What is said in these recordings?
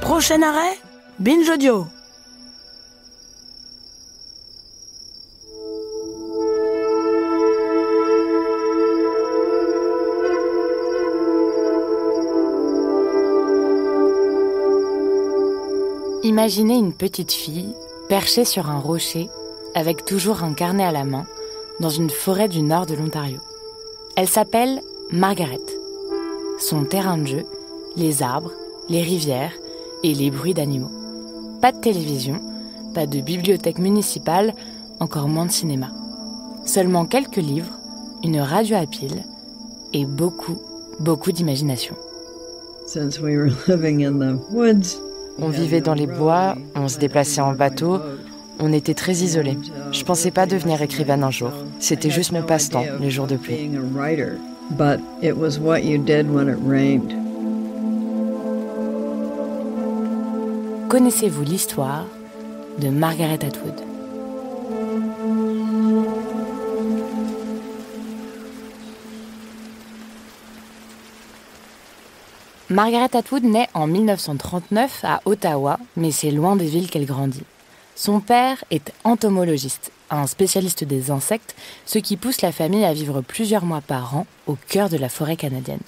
Prochain arrêt, Binge Audio. Imaginez une petite fille perchée sur un rocher avec toujours un carnet à la main dans une forêt du nord de l'Ontario. Elle s'appelle Margaret. Son terrain de jeu, les arbres, les rivières et les bruits d'animaux. Pas de télévision, pas de bibliothèque municipale, encore moins de cinéma. Seulement quelques livres, une radio à piles et beaucoup d'imagination. On vivait dans les bois, on se déplaçait en bateau, on était très isolés. Je pensais pas devenir écrivaine un jour. C'était juste mon passe-temps, les jours de pluie. Connaissez-vous l'histoire de Margaret Atwood ? Margaret Atwood naît en 1939 à Ottawa, mais c'est loin des villes qu'elle grandit. Son père est entomologiste, un spécialiste des insectes, ce qui pousse la famille à vivre plusieurs mois par an au cœur de la forêt canadienne.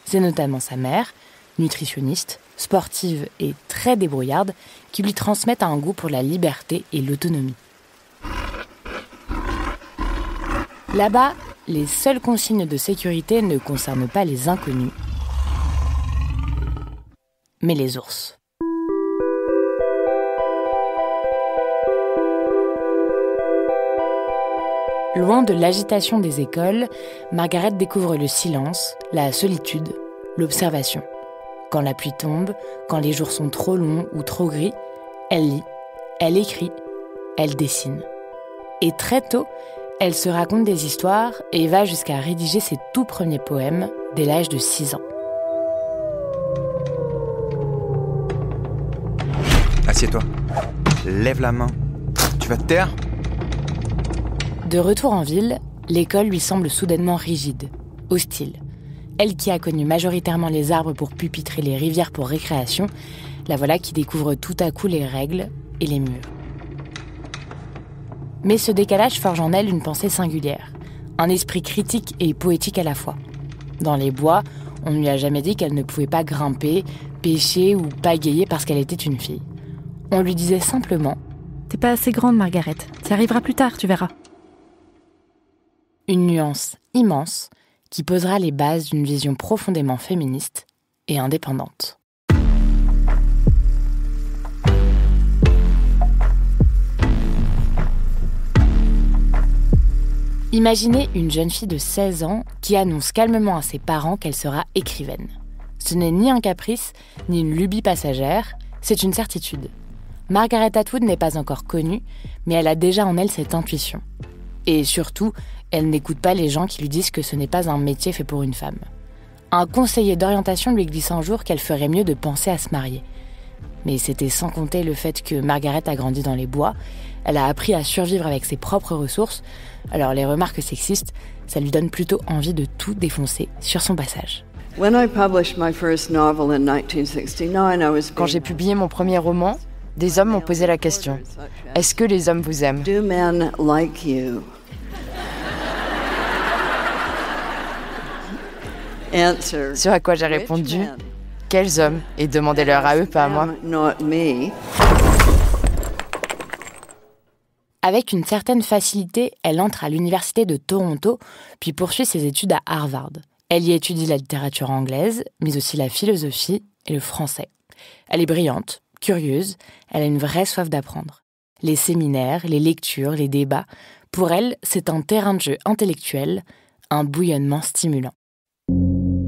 C'est notamment sa mère, nutritionniste, sportive et très débrouillarde, qui lui transmettent un goût pour la liberté et l'autonomie. Là-bas, les seules consignes de sécurité ne concernent pas les inconnus, mais les ours. Loin de l'agitation des écoles, Margaret découvre le silence, la solitude, l'observation. Quand la pluie tombe, quand les jours sont trop longs ou trop gris, elle lit, elle écrit, elle dessine. Et très tôt, elle se raconte des histoires et va jusqu'à rédiger ses tout premiers poèmes dès l'âge de 6 ans. Assieds-toi. Lève la main. Tu vas te taire ? De retour en ville, l'école lui semble soudainement rigide, hostile. Elle qui a connu majoritairement les arbres pour pupitre et les rivières pour récréation, la voilà qui découvre tout à coup les règles et les murs. Mais ce décalage forge en elle une pensée singulière, un esprit critique et poétique à la fois. Dans les bois, on ne lui a jamais dit qu'elle ne pouvait pas grimper, pêcher ou pagayer parce qu'elle était une fille. On lui disait simplement « T'es pas assez grande, Margaret. Ça arrivera plus tard, tu verras. » Une nuance immense qui posera les bases d'une vision profondément féministe et indépendante. Imaginez une jeune fille de 16 ans qui annonce calmement à ses parents qu'elle sera écrivaine. Ce n'est ni un caprice, ni une lubie passagère, c'est une certitude. Margaret Atwood n'est pas encore connue, mais elle a déjà en elle cette intuition. Et surtout, elle n'écoute pas les gens qui lui disent que ce n'est pas un métier fait pour une femme. Un conseiller d'orientation lui glisse un jour qu'elle ferait mieux de penser à se marier. Mais c'était sans compter le fait que Margaret a grandi dans les bois, elle a appris à survivre avec ses propres ressources, alors les remarques sexistes, ça lui donne plutôt envie de tout défoncer sur son passage. Quand j'ai publié mon premier roman, des hommes m'ont posé la question « Est-ce que les hommes vous aiment ?» Sur à quoi j'ai répondu « Quels hommes ?» et demandez-leur à eux, pas à moi. Avec une certaine facilité, elle entre à l'université de Toronto, puis poursuit ses études à Harvard. Elle y étudie la littérature anglaise, mais aussi la philosophie et le français. Elle est brillante, curieuse, elle a une vraie soif d'apprendre. Les séminaires, les lectures, les débats, pour elle, c'est un terrain de jeu intellectuel, un bouillonnement stimulant.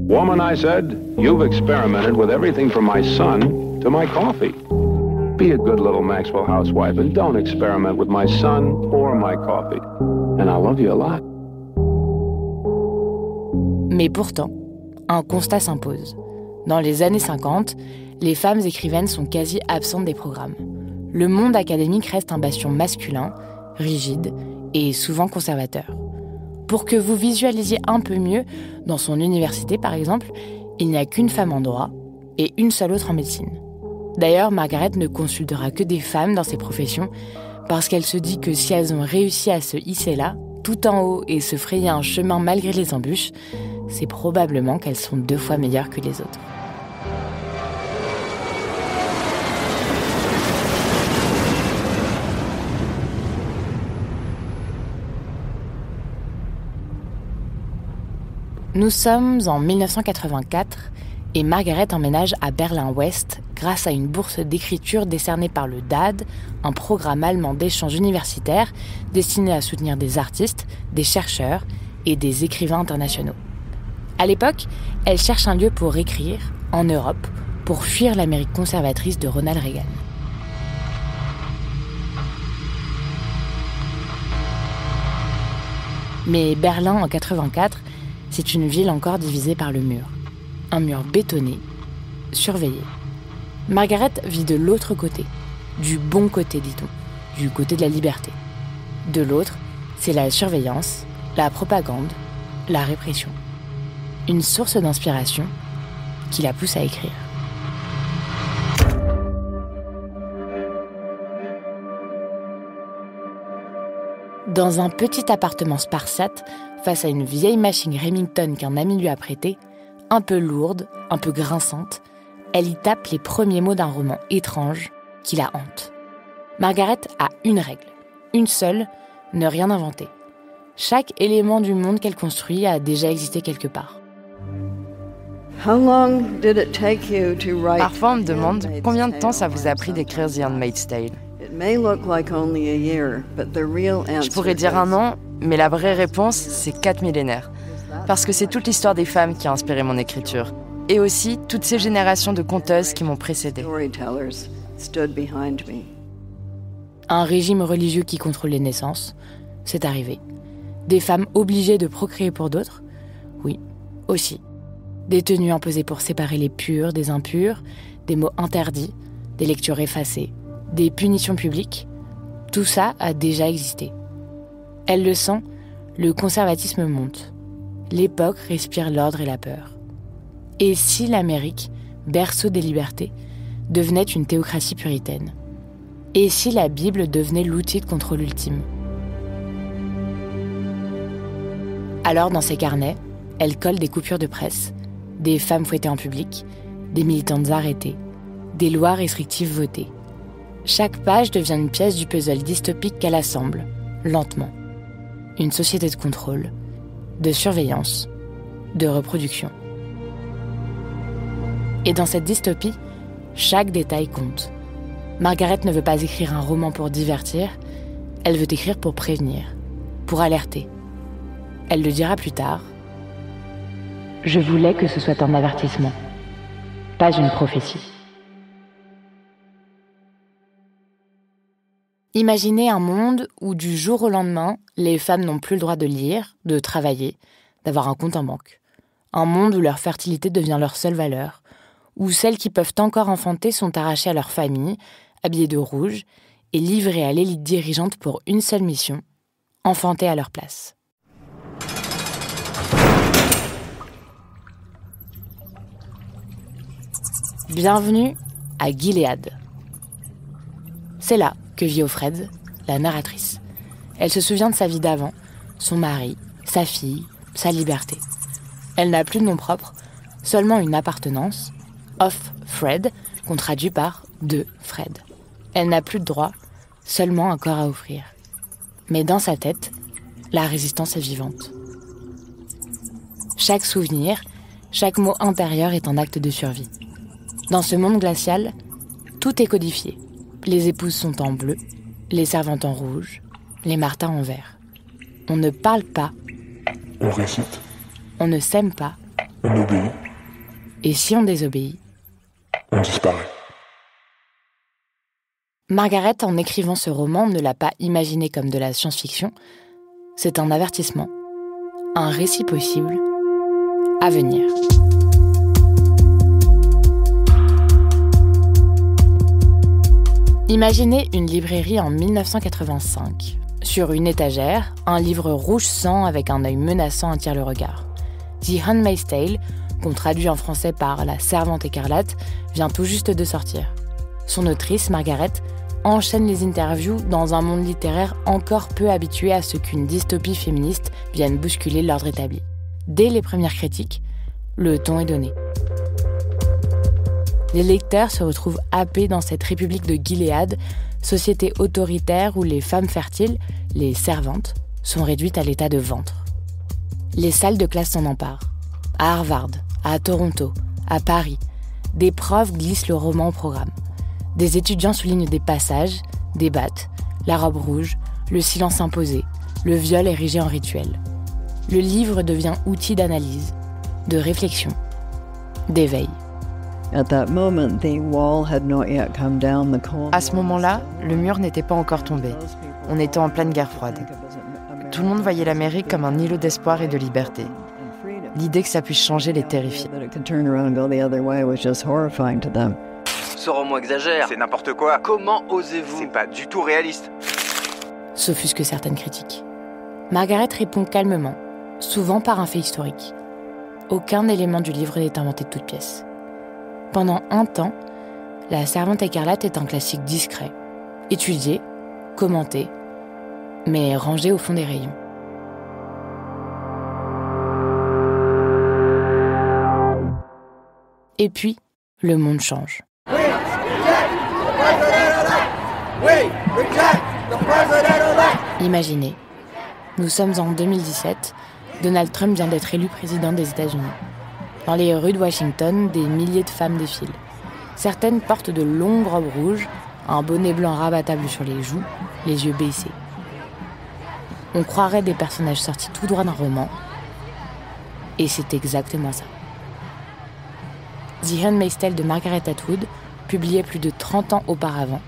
Woman, I said, you've experimented with everything from my son to my coffee. Be a good little Maxwell housewife and don't experiment with my son or my coffee. And I love you a lot. Mais pourtant, un constat s'impose. Dans les années 50, les femmes écrivaines sont quasi absentes des programmes. Le monde académique reste un bastion masculin, rigide et souvent conservateur. Pour que vous visualisiez un peu mieux, dans son université par exemple, il n'y a qu'une femme en droit et une seule autre en médecine. D'ailleurs, Margaret ne consultera que des femmes dans ces professions parce qu'elle se dit que si elles ont réussi à se hisser là, tout en haut, et se frayer un chemin malgré les embûches, c'est probablement qu'elles sont 2 fois meilleures que les autres. Nous sommes en 1984 et Margaret emménage à Berlin-Ouest grâce à une bourse d'écriture décernée par le DAAD, un programme allemand d'échange universitaire destiné à soutenir des artistes, des chercheurs et des écrivains internationaux. À l'époque, elle cherche un lieu pour écrire, en Europe, pour fuir l'Amérique conservatrice de Ronald Reagan. Mais Berlin en 84, c'est une ville encore divisée par le mur. Un mur bétonné, surveillé. Margaret vit de l'autre côté, du bon côté, dit-on, du côté de la liberté. De l'autre, c'est la surveillance, la propagande, la répression. Une source d'inspiration qui la pousse à écrire. Dans un petit appartement spartiate, face à une vieille machine Remington qu'un ami lui a prêtée, un peu lourde, un peu grinçante, elle y tape les premiers mots d'un roman étrange qui la hante. Margaret a une règle, une seule, ne rien inventer. Chaque élément du monde qu'elle construit a déjà existé quelque part. Parfois, on me demande combien de temps ça vous a pris d'écrire The Handmaid's Tale. Je pourrais dire 1 an, mais la vraie réponse, c'est 4 millénaires. Parce que c'est toute l'histoire des femmes qui a inspiré mon écriture. Et aussi toutes ces générations de conteuses qui m'ont précédée. Un régime religieux qui contrôle les naissances, c'est arrivé. Des femmes obligées de procréer pour d'autres, oui, aussi. Des tenues imposées pour séparer les purs des impurs, des mots interdits, des lectures effacées, des punitions publiques, tout ça a déjà existé. Elle le sent, le conservatisme monte. L'époque respire l'ordre et la peur. Et si l'Amérique, berceau des libertés, devenait une théocratie puritaine ? Et si la Bible devenait l'outil de contrôle ultime ? Alors, dans ses carnets, elle colle des coupures de presse, des femmes fouettées en public, des militantes arrêtées, des lois restrictives votées. Chaque page devient une pièce du puzzle dystopique qu'elle assemble, lentement. Une société de contrôle, de surveillance, de reproduction. Et dans cette dystopie, chaque détail compte. Margaret ne veut pas écrire un roman pour divertir, elle veut écrire pour prévenir, pour alerter. Elle le dira plus tard. Je voulais que ce soit un avertissement, pas une prophétie. Imaginez un monde où du jour au lendemain, les femmes n'ont plus le droit de lire, de travailler, d'avoir un compte en banque. Un monde où leur fertilité devient leur seule valeur, où celles qui peuvent encore enfanter sont arrachées à leur famille, habillées de rouge, et livrées à l'élite dirigeante pour une seule mission, enfanter à leur place. Bienvenue à Gilead. C'est là que vit Offred, la narratrice. Elle se souvient de sa vie d'avant, son mari, sa fille, sa liberté. Elle n'a plus de nom propre, seulement une appartenance, Off-Fred, qu'on traduit par de Fred. Elle n'a plus de droit, seulement un corps à offrir. Mais dans sa tête, la résistance est vivante. Chaque souvenir, chaque mot intérieur est un acte de survie. Dans ce monde glacial, tout est codifié. Les épouses sont en bleu, les servantes en rouge, les martins en vert. On ne parle pas. On récite. On ne s'aime pas. On obéit. Et si on désobéit, on disparaît. Margaret, en écrivant ce roman, ne l'a pas imaginé comme de la science-fiction. C'est un avertissement, un récit possible, à venir. Imaginez une librairie en 1985. Sur une étagère, un livre rouge sang avec un œil menaçant attire le regard. The Handmaid's Tale, qu'on traduit en français par La Servante écarlate, vient tout juste de sortir. Son autrice, Margaret, enchaîne les interviews dans un monde littéraire encore peu habitué à ce qu'une dystopie féministe vienne bousculer l'ordre établi. Dès les premières critiques, le ton est donné. Les lecteurs se retrouvent happés dans cette république de Gilead, société autoritaire où les femmes fertiles, les servantes, sont réduites à l'état de ventre. Les salles de classe s'en emparent. À Harvard, à Toronto, à Paris, des profs glissent le roman au programme. Des étudiants soulignent des passages, débattent, la robe rouge, le silence imposé, le viol érigé en rituel. Le livre devient outil d'analyse, de réflexion, d'éveil. À ce moment-là, le mur n'était pas encore tombé. On était en pleine guerre froide. Tout le monde voyait l'Amérique comme un îlot d'espoir et de liberté. L'idée que ça puisse changer les terrifiait. Ce roman exagère. C'est n'importe quoi. Comment osez-vous? C'est pas du tout réaliste. S'offusquent certaines critiques. Margaret répond calmement, souvent par un fait historique. Aucun élément du livre n'est inventé de toutes pièces. Pendant un temps, La Servante écarlate est un classique discret, étudié, commenté, mais rangé au fond des rayons. Et puis, le monde change. Imaginez, nous sommes en 2017, Donald Trump vient d'être élu président des États-Unis. Dans les rues de Washington, des milliers de femmes défilent. Certaines portent de longues robes rouges, un bonnet blanc rabattable sur les joues, les yeux baissés. On croirait des personnages sortis tout droit d'un roman. Et c'est exactement ça. The Handmaid's Tale de Margaret Atwood, publié plus de 30 ans auparavant,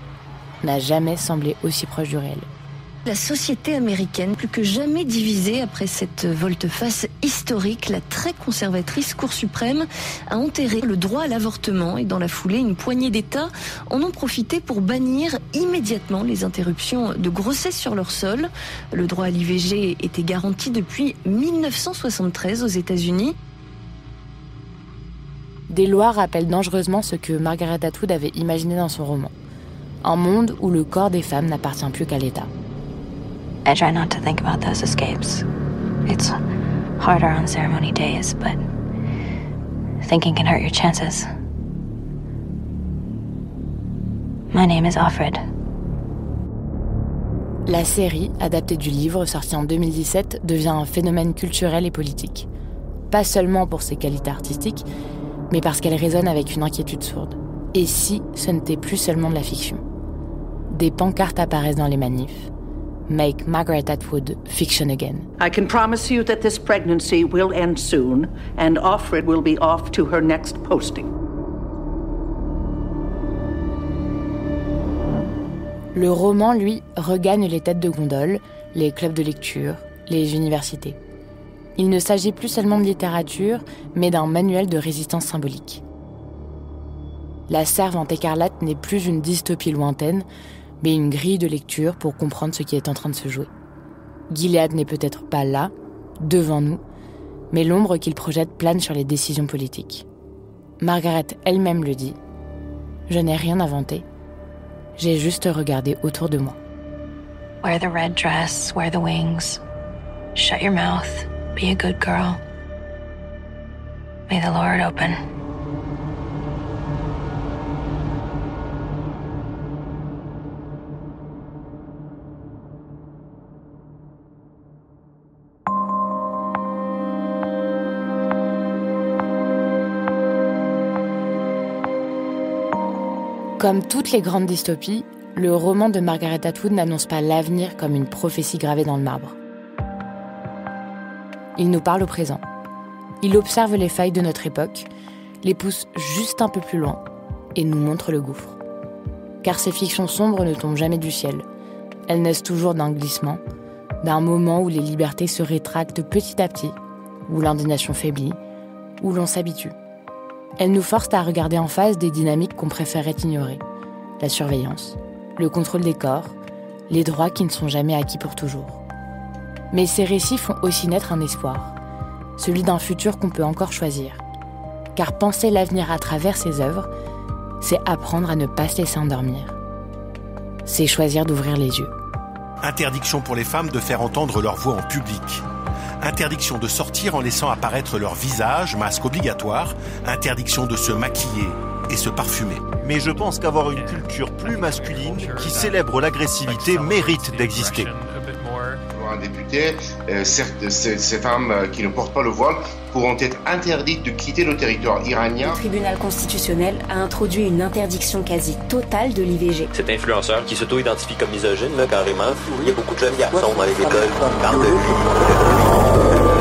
n'a jamais semblé aussi proche du réel. La société américaine, plus que jamais divisée après cette volte-face historique, la très conservatrice Cour suprême a enterré le droit à l'avortement et dans la foulée, une poignée d'États en ont profité pour bannir immédiatement les interruptions de grossesse sur leur sol. Le droit à l'IVG était garanti depuis 1973 aux États-Unis. Des lois rappellent dangereusement ce que Margaret Atwood avait imaginé dans son roman. Un monde où le corps des femmes n'appartient plus qu'à l'État. I try not to think about those escapes. It's harder on ceremony days, but thinking can hurt your chances. My name is Offred. La série, adaptée du livre sorti en 2017, devient un phénomène culturel et politique. Pas seulement pour ses qualités artistiques, mais parce qu'elle résonne avec une inquiétude sourde. Et si ce n'était plus seulement de la fiction? Des pancartes apparaissent dans les manifs. Make Margaret Atwood fiction again. I can promise you that this pregnancy will end soon, and Offred will be off to her next posting. Le roman, lui, regagne les têtes de gondole, les clubs de lecture, les universités. Il ne s'agit plus seulement de littérature, mais d'un manuel de résistance symbolique. La Servante écarlate n'est plus une dystopie lointaine, mais une grille de lecture pour comprendre ce qui est en train de se jouer. Gilead n'est peut-être pas là, devant nous, mais l'ombre qu'il projette plane sur les décisions politiques. Margaret elle-même le dit. Je n'ai rien inventé. J'ai juste regardé autour de moi. Wear the red dress, wear the wings. Shut your mouth, be a good girl. May the Lord open. Comme toutes les grandes dystopies, le roman de Margaret Atwood n'annonce pas l'avenir comme une prophétie gravée dans le marbre. Il nous parle au présent. Il observe les failles de notre époque, les pousse juste un peu plus loin et nous montre le gouffre. Car ces fictions sombres ne tombent jamais du ciel. Elles naissent toujours d'un glissement, d'un moment où les libertés se rétractent petit à petit, où l'indignation faiblit, où l'on s'habitue. Elles nous forcent à regarder en face des dynamiques qu'on préférait ignorer. La surveillance, le contrôle des corps, les droits qui ne sont jamais acquis pour toujours. Mais ces récits font aussi naître un espoir, celui d'un futur qu'on peut encore choisir. car penser l'avenir à travers ses œuvres, c'est apprendre à ne pas se laisser endormir. C'est choisir d'ouvrir les yeux. Interdiction pour les femmes de faire entendre leur voix en public. Interdiction de sortir en laissant apparaître leur visage, masque obligatoire. Interdiction de se maquiller et se parfumer. Mais je pense qu'avoir une culture plus masculine qui célèbre l'agressivité mérite d'exister. Un député, ces femmes qui ne portent pas le voile pourront être interdites de quitter le territoire iranien. Le tribunal constitutionnel a introduit une interdiction quasi totale de l'IVG. Cet influenceur qui s'auto-identifie comme misogyne, là, carrément, il y a beaucoup de jeunes garçons dans les écoles qui parlent de lui.